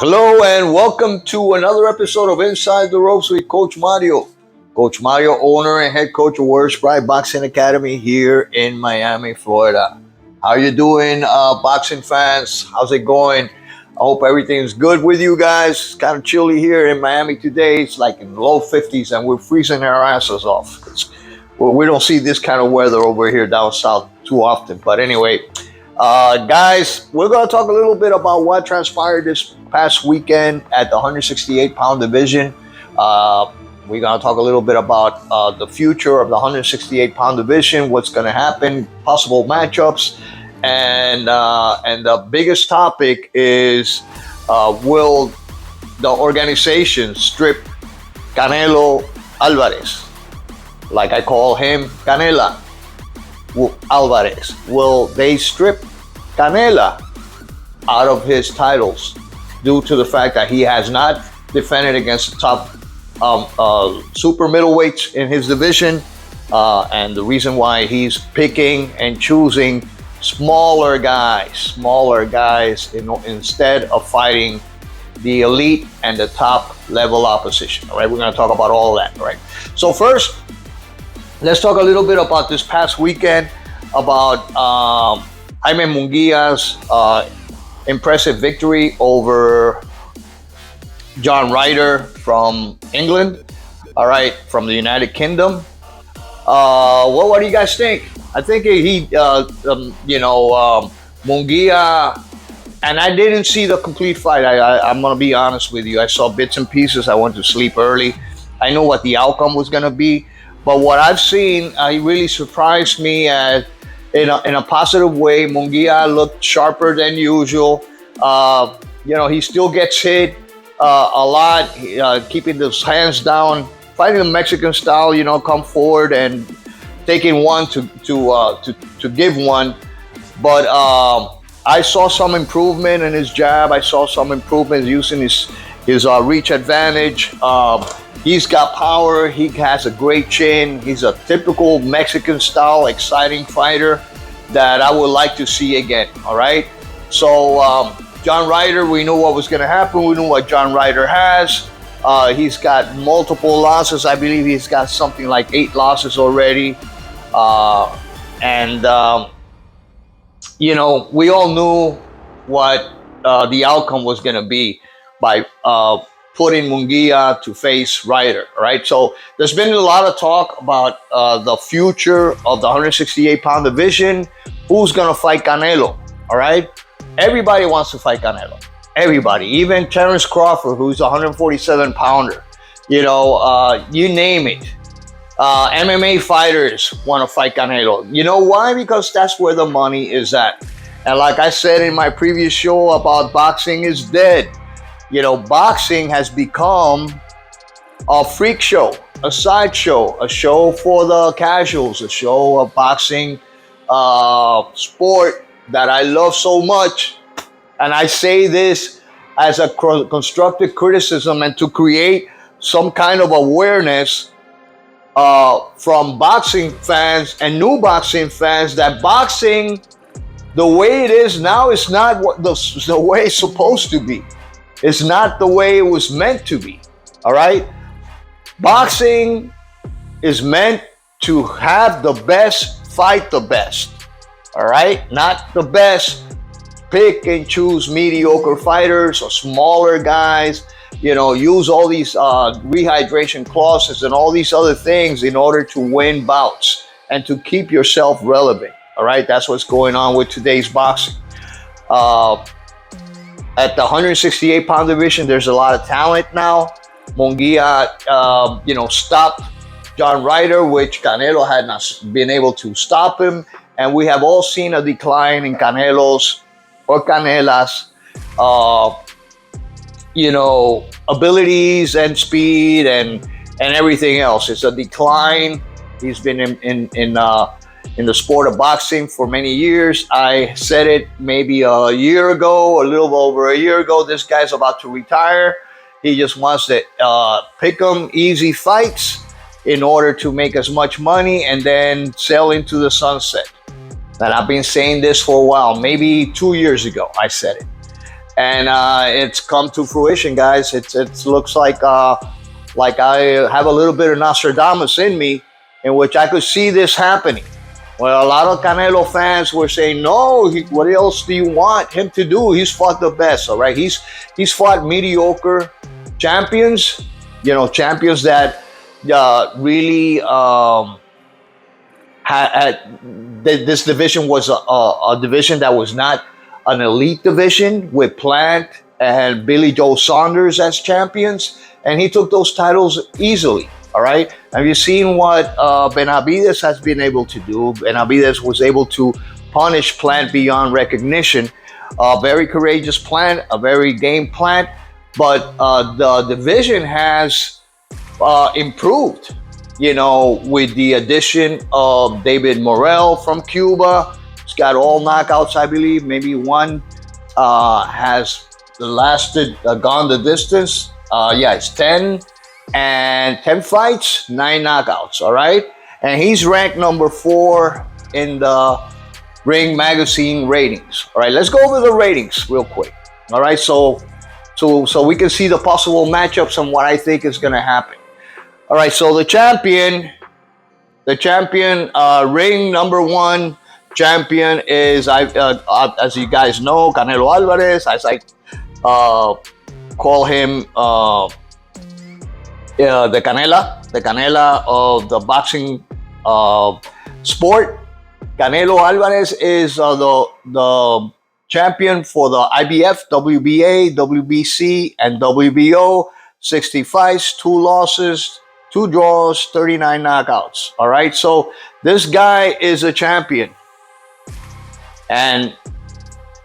Hello and welcome to another episode of Inside the Ropes with Coach Mario. Coach Mario, owner and head coach of Warriors Pride Boxing Academy here in Miami, Florida. How you doing, boxing fans? How's it going? I hope everything's good with you guys. It's kind of chilly here in Miami today. It's like in the low 50s and we're freezing our asses off. We don't see this kind of weather over here down south too often. But anyway, guys, we're going to talk a little bit about what transpired this past weekend at the 168-pound division. We're going to talk a little bit about the future of the 168-pound division, what's going to happen, possible matchups, and the biggest topic is will the organization strip Canelo Alvarez, like I call him Canela Alvarez? Will they strip Canela out of his titles due to the fact that he has not defended against the top super middleweights in his division, and the reason why he's picking and choosing smaller guys instead of fighting the elite and the top level opposition? All right, we're going to talk about all of that. All right, so first, let's talk a little bit about this past weekend, about Jaime Munguia's impressive victory over John Ryder from England, all right, from the United Kingdom. Well, what do you guys think? I think Munguia, and I didn't see the complete fight. I'm going to be honest with you. I saw bits and pieces. I went to sleep early. I know what the outcome was going to be. But what I've seen, he really surprised me in a positive way. Munguia looked sharper than usual. He still gets hit a lot, keeping his hands down, fighting the Mexican style. Come forward and taking one to give one. But I saw some improvement in his jab. I saw some improvement using his reach advantage. He's got power. He has a great chin. He's a typical Mexican style, exciting fighter that I would like to see again. All right. So John Ryder, we knew what was going to happen. We knew what John Ryder has. He's got multiple losses. I believe he's got something like 8 losses already. We all knew what the outcome was going to be by putting Munguia to face Ryder, right? So there's been a lot of talk about the future of the 168-pound division. Who's going to fight Canelo, all right? Everybody wants to fight Canelo. Everybody, even Terence Crawford, who's a 147-pounder. You name it. MMA fighters want to fight Canelo. You know why? Because that's where the money is at. And like I said in my previous show about boxing is dead. Boxing has become a freak show, a sideshow, a show for the casuals, a show of boxing sport that I love so much. And I say this as a constructive criticism and to create some kind of awareness from boxing fans and new boxing fans that boxing, the way it is now, is not what the way it's supposed to be. It's not the way it was meant to be, all right? Boxing is meant to have the best fight the best, all right? Not the best pick and choose mediocre fighters or smaller guys, use all these rehydration clauses and all these other things in order to win bouts and to keep yourself relevant, all right? That's what's going on with today's boxing. At the 168-pound division, there's a lot of talent now. Munguia, stopped John Ryder, which Canelo had not been able to stop him. And we have all seen a decline in Canelo's or Canela's, abilities and speed and everything else. It's a decline. He's been in the sport of boxing for many years. I said it maybe a year ago, a little over a year ago. This guy's about to retire. He just wants to pick them easy fights in order to make as much money and then sail into the sunset. And I've been saying this for a while, maybe 2 years ago I said it. and it's come to fruition, guys. It looks like I have a little bit of Nostradamus in me, in which I could see this happening. Well, a lot of Canelo fans were saying, "No, what else do you want him to do? He's fought the best, all right. He's fought mediocre champions, champions that really this division was a division that was not an elite division, with Plant and Billy Joe Saunders as champions, and he took those titles easily. All right. Have you seen what Benavidez has been able to do? Benavidez was able to punish Plant beyond recognition. A very courageous Plant, a very game Plant, but the division has improved, with the addition of David Morrell from Cuba. He's got all knockouts, I believe. Maybe one has gone the distance. It's 10 fights, 9 knockouts, all right? And he's ranked number 4 in the Ring Magazine ratings. All right, let's go over the ratings real quick. All right, so we can see the possible matchups and what I think is going to happen. All right, so the champion, ring number 1 champion is, as you guys know, Canelo Alvarez. As I call him, the Canela of the boxing sport. Canelo Alvarez is the champion for the IBF, WBA, WBC, and WBO. 60 fights, 2 losses, 2 draws, 39 knockouts. All right, so this guy is a champion, and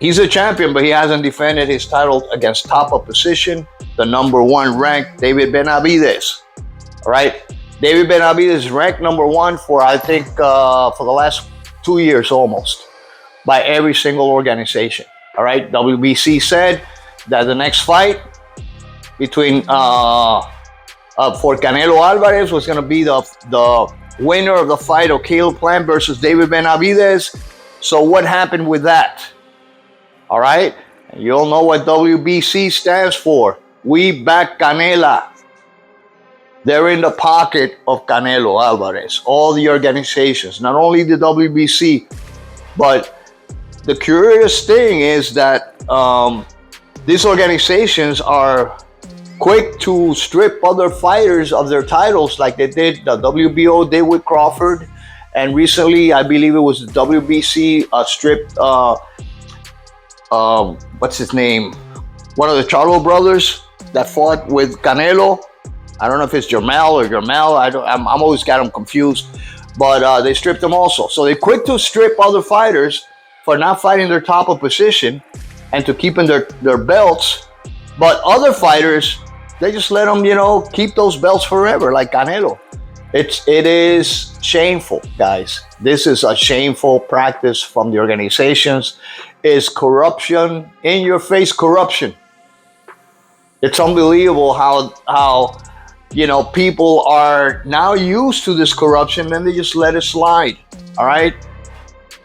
he's a champion, but he hasn't defended his title against top opposition, the number 1 ranked David Benavidez. All right, David Benavidez is ranked number 1 for, I think, for the last 2 years almost, by every single organization. All right, WBC said that the next fight between for Canelo Alvarez was going to be the winner of the fight of Caleb Plant versus David Benavidez. So what happened with that? All right, you all know what WBC stands for. We back Canela. They're in the pocket of Canelo Alvarez, all the organizations, not only the WBC, but the curious thing is that these organizations are quick to strip other fighters of their titles, like they did, the WBO did with Crawford, and recently, I believe it was the WBC stripped, what's his name? One of the Charlo brothers that fought with Canelo. I don't know if it's Jamal or Jamal. I'm always got them confused, but they stripped them also. So they're quick to strip other fighters for not fighting their top opposition and to keeping their belts. But other fighters, they just let them, keep those belts forever, like Canelo. It is shameful, guys. This is a shameful practice from the organizations. It's corruption, in your face corruption. It's unbelievable how people are now used to this corruption, and they just let it slide. All right.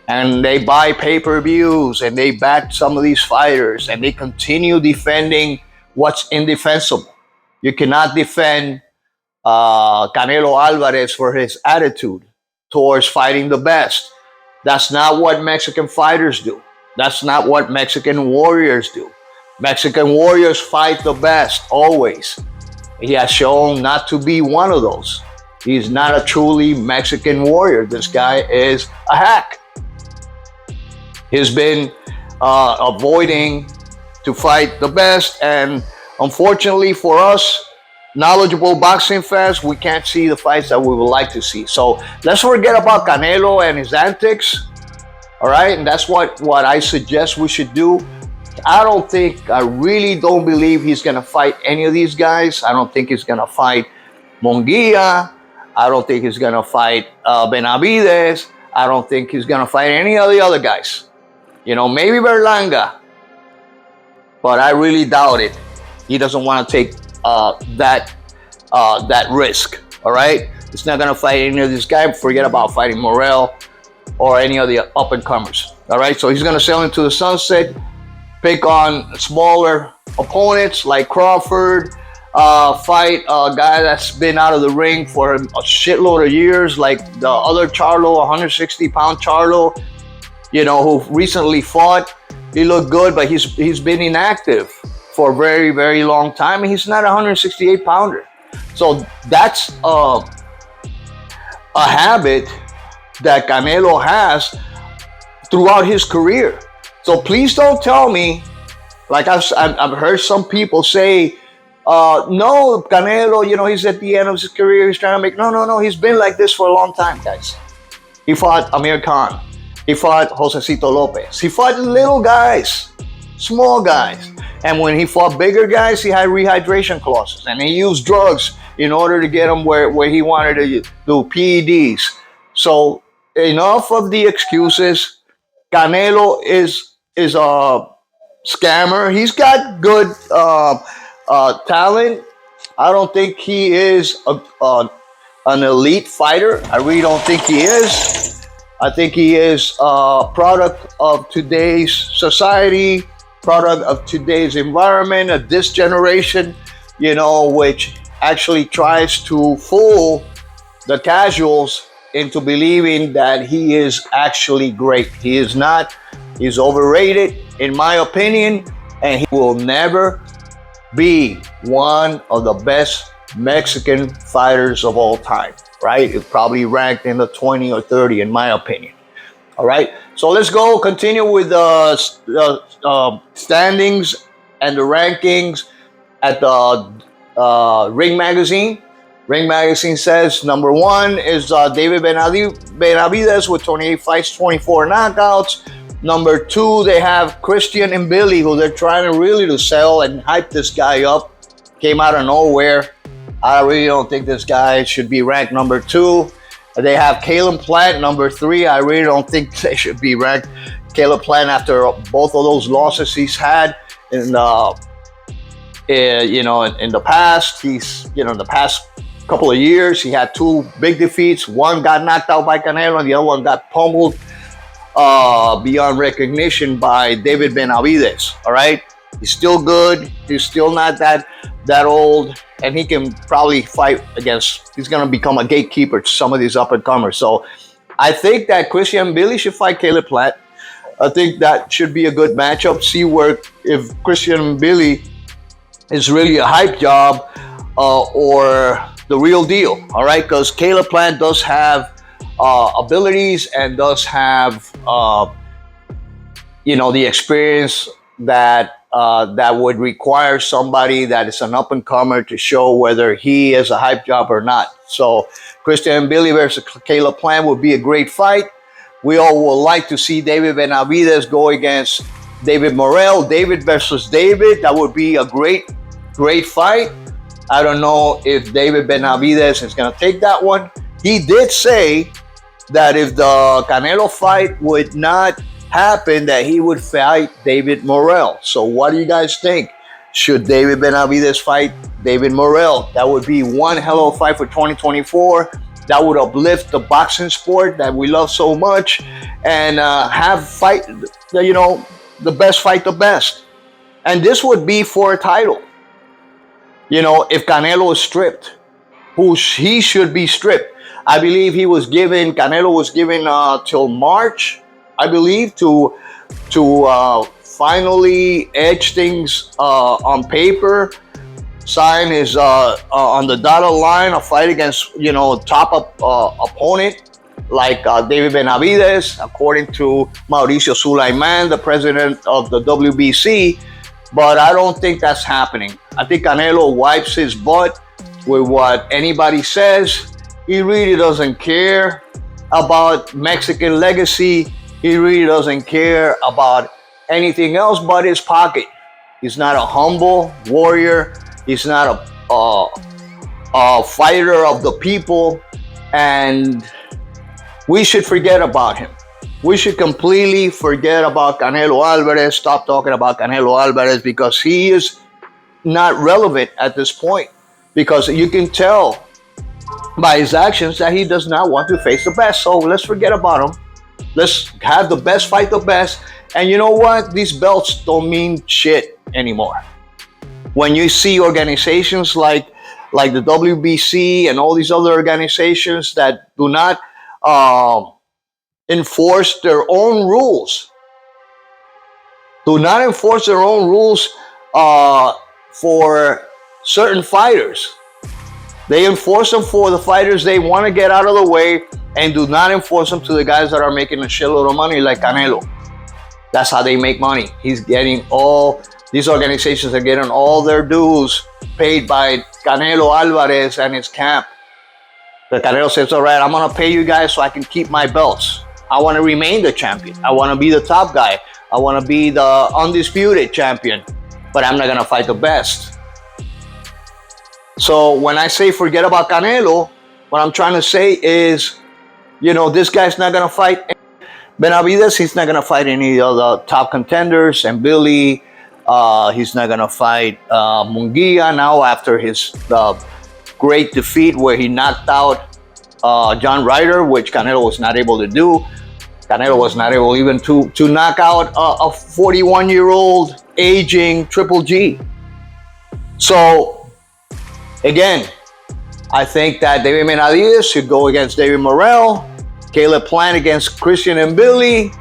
And they buy pay-per-views, and they back some of these fighters, and they continue defending what's indefensible. You cannot defend Canelo Alvarez for his attitude towards fighting the best. That's not what Mexican fighters do. That's not what Mexican warriors do. Mexican warriors fight the best, always. He has shown not to be one of those. He's not a truly Mexican warrior. This guy is a hack. He's been avoiding to fight the best, and unfortunately for us, knowledgeable boxing fans, we can't see the fights that we would like to see. So let's forget about Canelo and his antics. All right, and that's what I suggest we should do. I really don't believe he's going to fight any of these guys. I don't think he's going to fight Munguia. I don't think he's going to fight Benavidez. I don't think he's going to fight any of the other guys. Maybe Berlanga. But I really doubt it. He doesn't want to take that risk. All right? He's not going to fight any of these guys. Forget about fighting Morrell or any of the up-and-comers. All right? So he's going to sail into the sunset. pick on smaller opponents like Crawford, fight a guy that's been out of the ring for a shitload of years, like the other Charlo, 160-pound Charlo, who recently fought. He looked good, but he's been inactive for a very, very long time, and he's not a 168-pounder. So that's a habit that Canelo has throughout his career. So please don't tell me, like I've heard some people say, no, Canelo, he's at the end of his career, he's trying to make... No, he's been like this for a long time, guys. He fought Amir Khan. He fought Josecito Lopez. He fought little guys, small guys. And when he fought bigger guys, he had rehydration clauses. And he used drugs in order to get him where he wanted to do PEDs. So enough of the excuses. Canelo is a scammer. He's got good talent. I don't think he is an elite fighter. I really don't think he is. I think he is a product of today's society, product of today's environment, of this generation, which actually tries to fool the casuals into believing that he is actually great. He is not. He's overrated, in my opinion, and he will never be one of the best Mexican fighters of all time, right? It's probably ranked in the 20 or 30, in my opinion. All right, so let's continue with the standings and the rankings at the Ring Magazine. Ring Magazine says number 1 is David Benavidez with 28 fights, 24 knockouts. Number 2, they have Christian and Billy, who they're trying to sell and hype this guy up. Came out of nowhere. I really don't think this guy should be ranked number 2. They have Caleb Plant, number 3. I really don't think they should be ranked. Caleb Plant, after both of those losses he's had in the past, in the past couple of years, he had 2 big defeats. One got knocked out by Canelo, and the other one got pummeled beyond recognition by David Benavidez. All right, he's still good. He's still not that old, and he can probably fight against... He's going to become a gatekeeper to some of these up-and-comers. So I think that Christian and Billy should fight Caleb Plant. I think that should be a good matchup. See if Christian and Billy is really a hype job or the real deal. All right, because Caleb Plant does have abilities and does have the experience that would require somebody that is an up-and-comer to show whether he is a hype job or not. So Christian Billy versus Caleb Plant would be a great fight. We all would like to see David Benavidez go against David Morrell. David versus David, that would be a great fight. I don't know if David Benavidez is going to take that one. He did say that if the Canelo fight would not happen, that he would fight David Morrell. So what do you guys think? Should David Benavidez fight David Morrell? That would be one hell of a fight for 2024. That would uplift the boxing sport that we love so much, and have fight, the best fight the best. And this would be for a title. If Canelo is stripped, he should be stripped. I believe Canelo was given till March, I believe, to finally edge things on paper, sign his on the dotted line, a fight against top opponent like David Benavidez, according to Mauricio Sulaiman, the president of the WBC. But I don't think that's happening. I think Canelo wipes his butt with what anybody says. He really doesn't care about Mexican legacy. He really doesn't care about anything else but his pocket. He's not a humble warrior. He's not a fighter of the people. And we should forget about him. We should completely forget about Canelo Alvarez, stop talking about Canelo Alvarez, because he is not relevant at this point. Because you can tell by his actions that he does not want to face the best. So let's forget about him. Let's have the best fight the best And you know what? These belts don't mean shit anymore. When you see organizations like the WBC and all these other organizations that do not enforce their own rules, for certain fighters. They enforce them for the fighters they want to get out of the way, and do not enforce them to the guys that are making a shitload of money, like Canelo. That's how they make money. These organizations are getting all their dues paid by Canelo Alvarez and his camp. The Canelo says, all right, I'm going to pay you guys so I can keep my belts. I want to remain the champion. I want to be the top guy. I want to be the undisputed champion, but I'm not going to fight the best. So when I say forget about Canelo, what I'm trying to say is, this guy's not going to fight Benavidez. He's not going to fight any of the top contenders, and Billy. He's not going to fight Munguia now after his great defeat where he knocked out John Ryder, which Canelo was not able to do. Canelo was not able even to knock out a 41-year-old aging Triple G. So, again, I think that David Benavidez should go against David Morrell, Caleb Plant against Christian and Billy.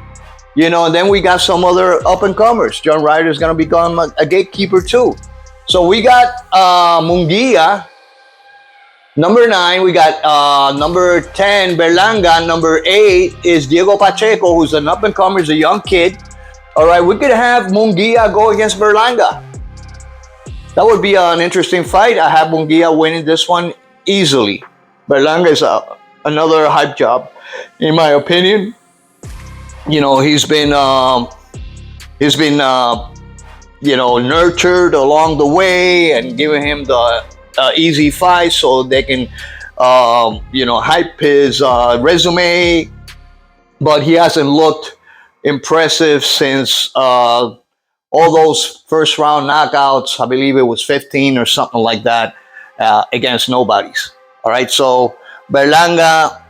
And then we got some other up-and-comers. John Ryder is going to become a gatekeeper too. So we got Munguia, number 9. We got number 10, Berlanga. Number 8 is Diego Pacheco, who's an up-and-comer, he's a young kid. All right, we could have Munguia go against Berlanga. That would be an interesting fight. I have Munguia winning this one easily. Berlanga is another hype job, in my opinion. He's been nurtured along the way and giving him the easy fight so they can, hype his resume. But he hasn't looked impressive since all those first round knockouts. I believe it was 15 or something like that against nobodies. All right, so Berlanga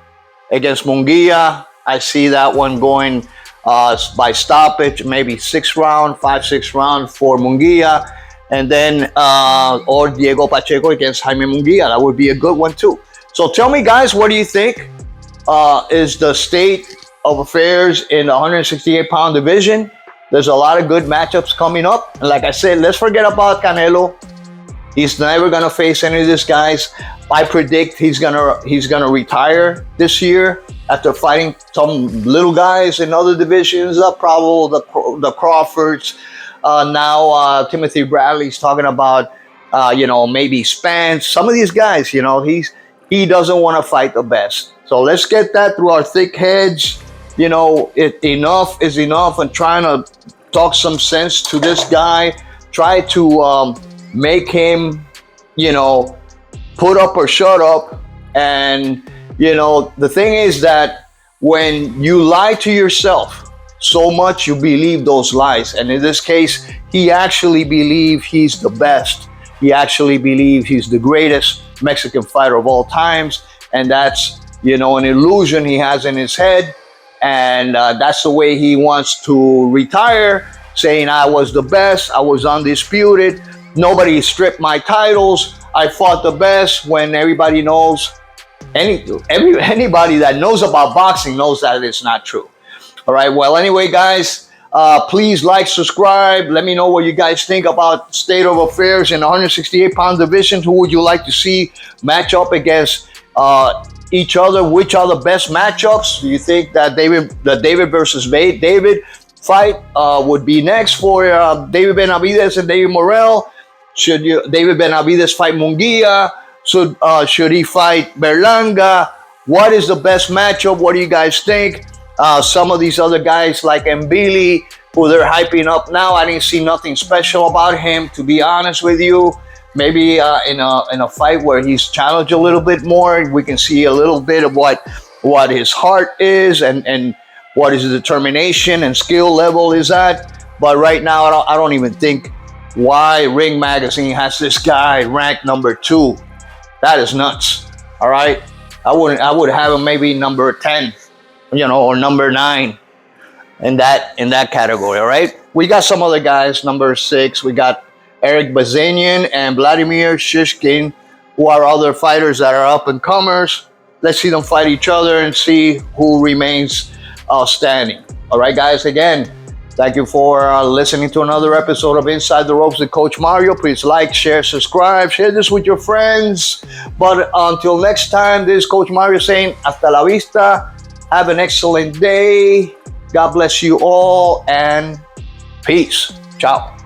against Munguia. I see that one going by stoppage, maybe 5-6 round for Munguia, and then or Diego Pacheco against Jaime Munguia. That would be a good one too. So tell me, guys, what do you think is the state of affairs in the 168-pound division? There's a lot of good matchups coming up, and like I said, let's forget about Canelo. He's never gonna face any of these guys. I predict he's gonna retire this year after fighting some little guys in other divisions, probably the Crawfords. Now Timothy Bradley's talking about maybe Spence. Some of these guys, he doesn't want to fight the best. So let's get that through our thick heads. Enough is enough, and trying to talk some sense to this guy. Try to make him, put up or shut up. And, the thing is that when you lie to yourself so much, you believe those lies. And in this case, he actually believes he's the best. He actually believes he's the greatest Mexican fighter of all times. And that's, an illusion he has in his head. And that's the way he wants to retire, saying I was the best, I was undisputed, nobody stripped my titles, I fought the best, when everybody knows, anybody that knows about boxing knows that it's not true. All right, well, anyway, guys, please like, subscribe. Let me know what you guys think about state of affairs in the 168-pound division. Who would you like to see match up against each other? Which are the best matchups? Do you think that David versus David fight would be next for David Benavidez and David Morrell? Should David Benavidez fight Munguia? Should he fight Berlanga? What is the best matchup? What do you guys think? Some of these other guys like Mbili, who they're hyping up now, I didn't see nothing special about him, to be honest with you. Maybe in a fight where he's challenged a little bit more, we can see a little bit of what his heart is and what his determination and skill level is at. But right now, I don't even think why Ring Magazine has this guy ranked number 2. That is nuts. All right, I would have him maybe number 10, or number 9. in that category. All right, we got some other guys. Number 6, we got Eric Bazanian and Vladimir Shishkin, who are other fighters that are up and comers. Let's see them fight each other and see who remains standing. All right, guys. Again, thank you for listening to another episode of Inside the Ropes with Coach Mario. Please like, share, subscribe, share this with your friends. But until next time, this is Coach Mario saying hasta la vista. Have an excellent day. God bless you all and peace. Ciao.